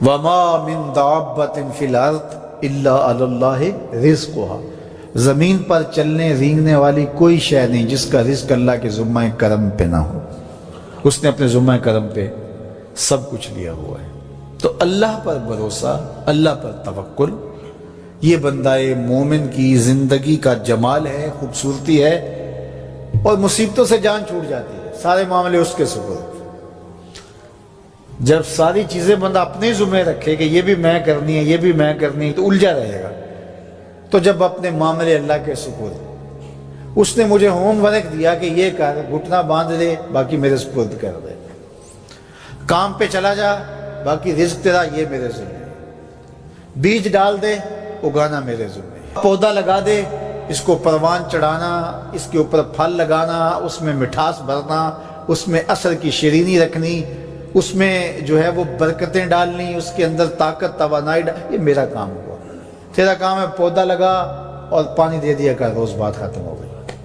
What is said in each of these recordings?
وما من دابۃ فی الارض الا علی اللہ رزقها، زمین پر چلنے رینگنے والی کوئی شے نہیں جس کا رزق اللہ کے ذمہ کرم پہ نہ ہو۔ اس نے اپنے ذمہ کرم پہ سب کچھ لیا ہوا ہے۔ تو اللہ پر بھروسہ، اللہ پر توکل، یہ بندہ مومن کی زندگی کا جمال ہے، خوبصورتی ہے، اور مصیبتوں سے جان چھوٹ جاتی ہے، سارے معاملے اس کے سپرد۔ جب ساری چیزیں بندہ اپنے ذمہ رکھے کہ یہ بھی میں کرنی ہے، یہ بھی میں کرنی ہے، تو الجھا رہے گا۔ تو جب اپنے معاملے اللہ کے سپرد، اس نے مجھے ہوم ورک دیا کہ یہ کر، گھٹنا باندھ دے، باقی میرے سپرد کر دے، کام پہ چلا جا، باقی رزق تیرا، یہ میرے ذمہ ہے، بیج ڈال دے، اگانا میرے ذمہ ہے، پودا لگا دے، اس کو پروان چڑھانا، اس کے اوپر پھل لگانا، اس میں مٹھاس بھرنا، اس میں عسل کی شیرینی رکھنی، اس میں جو ہے وہ برکتیں ڈالنی، اس کے اندر طاقت توانائی یہ میرا کام ہوا۔ تیرا کام ہے پودا لگا اور پانی دے دیا کر، روز بات ختم ہو گئی۔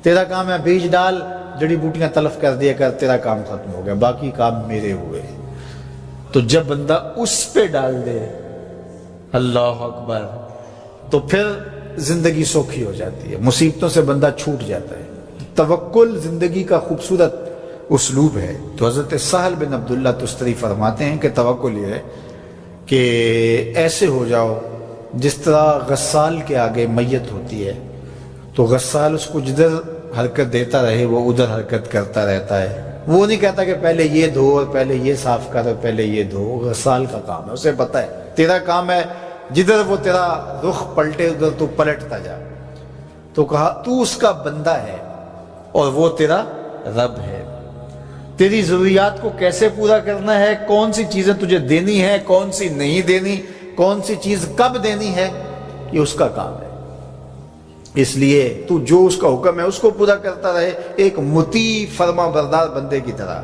تیرا کام ہے بیج ڈال، جڑی بوٹیاں تلف کر دیا کر، تیرا کام ختم ہو گیا، باقی کام میرے ہوئے۔ تو جب بندہ اس پہ ڈال دے، اللہ اکبر، تو پھر زندگی سوکھی ہو جاتی ہے، مصیبتوں سے بندہ چھوٹ جاتا ہے۔ توکل زندگی کا خوبصورت اسلوب ہے۔ تو حضرت سہل بن عبداللہ تستری فرماتے ہیں کہ توکل یہ ہے کہ ایسے ہو جاؤ جس طرح غسال کے آگے میت ہوتی ہے تو غسال اس کو جدھر حرکت دیتا رہے وہ ادھر حرکت کرتا رہتا ہے، وہ نہیں کہتا کہ پہلے یہ دھو اور پہلے یہ صاف کر اور پہلے یہ دھو۔ غسال کا کام ہے، اسے پتہ ہے تیرا کام ہے جدھر وہ تیرا رخ پلٹے ادھر تو پلٹتا جا۔ تو کہا تو اس کا بندہ ہے اور وہ تیرا رب ہے۔ تیری ضروریات کو کیسے پورا کرنا ہے، کون سی چیزیں تجھے دینی ہے، کون سی نہیں دینی، کون سی چیز کب دینی ہے، یہ اس کا کام ہے۔ اس لیے تو جو اس کا حکم ہے اس کو پورا کرتا رہے، ایک مطیع فرما بردار بندے کی طرح،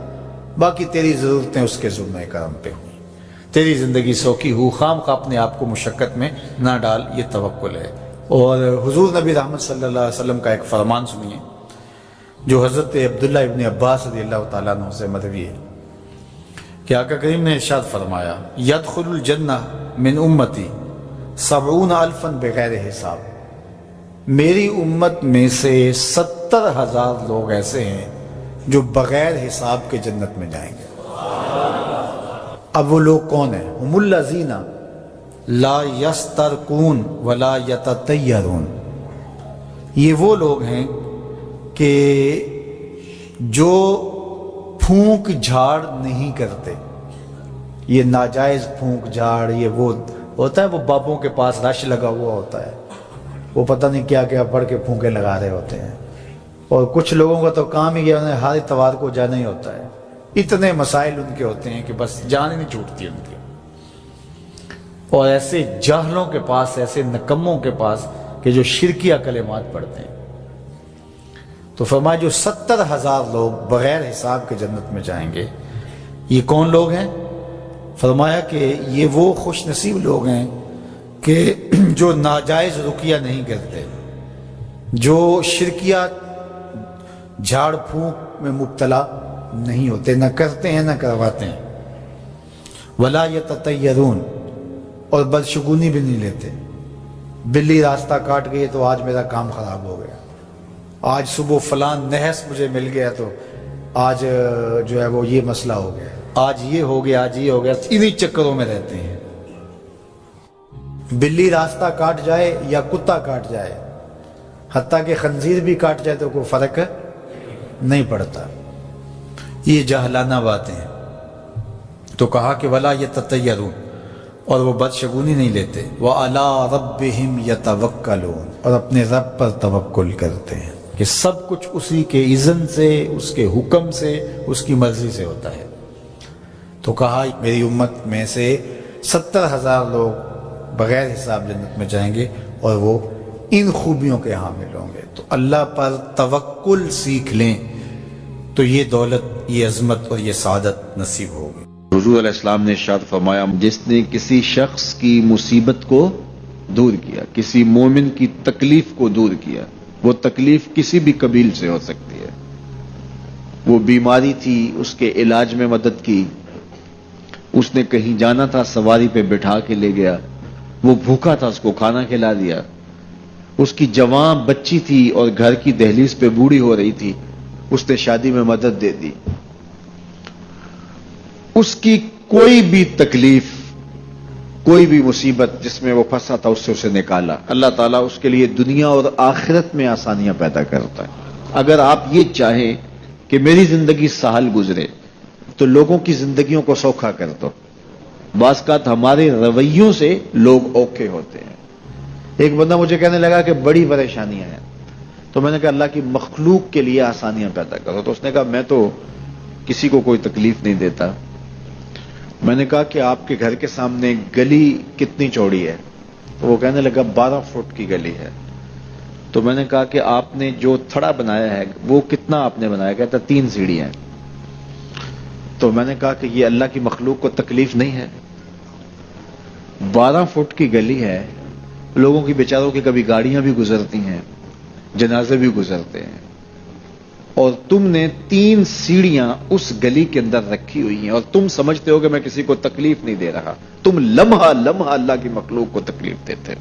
باقی تیری ضرورتیں اس کے ذمہ کرم پہ ہوں، تیری زندگی سوکھی ہو، خام خواہ اپنے آپ کو مشقت میں نہ ڈال، یہ توکل ہے۔ اور حضور نبی رحمت صلی اللہ علیہ وسلم کا ایک فرمان سنیے جو حضرت عبداللہ ابن عباس رضی اللہ تعالیٰ عنہ سے مروی ہے کہ آقا کریم نے ارشاد فرمایا، یدخل الجنہ من امتی 70,000 بغیر حساب، میری امت میں سے 70,000 لوگ ایسے ہیں جو بغیر حساب کے جنت میں جائیں گے۔ اب وہ لوگ کون ہیں؟ ہم الذین لا یسترقون ولا یتطیرون، یہ وہ لوگ ہیں کہ جو پھونک جھاڑ نہیں کرتے۔ یہ ناجائز پھونک جھاڑ، یہ وہ ہوتا ہے، وہ بابوں کے پاس رش لگا ہوا ہوتا ہے، وہ پتہ نہیں کیا کیا پڑھ کے پھونکے لگا رہے ہوتے ہیں، اور کچھ لوگوں کا تو کام ہی ہے انہیں ہر اتوار کو جانا ہی ہوتا ہے، اتنے مسائل ان کے ہوتے ہیں کہ بس جان ہی نہیں چھوٹتی ان کی۔ اور ایسے جاہلوں کے پاس، ایسے نکموں کے پاس کہ جو شرکیہ کلمات پڑھتے ہیں۔ تو فرمایا جو 70,000 لوگ بغیر حساب کے جنت میں جائیں گے، یہ کون لوگ ہیں؟ فرمایا کہ یہ وہ خوش نصیب لوگ ہیں کہ جو ناجائز رقیہ نہیں کرتے، جو شرکیہ جھاڑ پھونک میں مبتلا نہیں ہوتے، نہ کرتے ہیں نہ کرواتے ہیں، ولا یتطیرون، اور بدشگونی بھی نہیں لیتے۔ بلی راستہ کاٹ گئی تو آج میرا کام خراب ہو گیا، آج صبح فلان نحس مجھے مل گیا تو آج جو ہے وہ یہ مسئلہ ہو گیا، آج یہ ہو گیا، آج یہ ہو گیا، انہی چکروں میں رہتے ہیں۔ بلی راستہ کاٹ جائے یا کتا کاٹ جائے، حتیٰ کہ خنزیر بھی کاٹ جائے تو کوئی فرق نہیں پڑتا، یہ جاہلانہ باتیں ہیں۔ تو کہا کہ ولا یتطیرون، اور وہ بدشگونی نہیں لیتے، وَعَلَىٰ رَبِّهِمْ يَتَوَكَّلُونَ، اور اپنے رب پر توکل کرتے ہیں کہ سب کچھ اسی کے اذن سے، اس کے حکم سے، اس کی مرضی سے ہوتا ہے۔ تو کہا میری امت میں سے 70,000 لوگ بغیر حساب جنت میں جائیں گے اور وہ ان خوبیوں کے حامل ہوں گے۔ تو اللہ پر توکل سیکھ لیں تو یہ دولت، یہ عظمت اور یہ سعادت نصیب ہوگی۔ حضور علیہ السلام نے ارشاد فرمایا، جس نے کسی شخص کی مصیبت کو دور کیا، کسی مومن کی تکلیف کو دور کیا، وہ تکلیف کسی بھی قبیل سے ہو سکتی ہے، وہ بیماری تھی، اس کے علاج میں مدد کی، اس نے کہیں جانا تھا، سواری پہ بٹھا کے لے گیا، وہ بھوکا تھا، اس کو کھانا کھلا دیا۔ اس کی جوان بچی تھی اور گھر کی دہلیز پہ بوڑھی ہو رہی تھی، اس نے شادی میں مدد دے دی۔ اس کی کوئی بھی تکلیف، کوئی بھی مصیبت جس میں وہ پھنسا تھا، اس سے اسے نکالا۔ اللہ تعالیٰ اس کے لیے دنیا اور آخرت میں آسانیاں پیدا کرتا ہے۔ اگر آپ یہ چاہیں کہ میری زندگی سہل گزرے تو لوگوں کی زندگیوں کو سوکھا کر دو۔ بعض اوقات ہمارے رویوں سے لوگ اوکھے ہوتے ہیں۔ ایک بندہ مجھے کہنے لگا کہ بڑی پریشانیاں ہیں، تو میں نے کہا اللہ کی مخلوق کے لیے آسانیاں پیدا کرو۔ تو اس نے کہا میں تو کسی کو کوئی تکلیف نہیں دیتا۔ میں نے کہا کہ آپ کے گھر کے سامنے گلی کتنی چوڑی ہے؟ تو وہ کہنے لگا 12 فٹ کی گلی ہے۔ تو میں نے کہا کہ آپ نے جو تھڑا بنایا ہے وہ کتنا آپ نے بنایا؟ کہتا 3 سیڑھیاں۔ تو میں نے کہا کہ یہ اللہ کی مخلوق کو تکلیف نہیں ہے؟ 12 فٹ کی گلی ہے، لوگوں کی بیچاروں کی کبھی گاڑیاں بھی گزرتی ہیں، جنازے بھی گزرتے ہیں، اور تم نے 3 سیڑھیاں اس گلی کے اندر رکھی ہوئی ہیں، اور تم سمجھتے ہو کہ میں کسی کو تکلیف نہیں دے رہا، تم لمحہ لمحہ اللہ کی مخلوق کو تکلیف دیتے ہو۔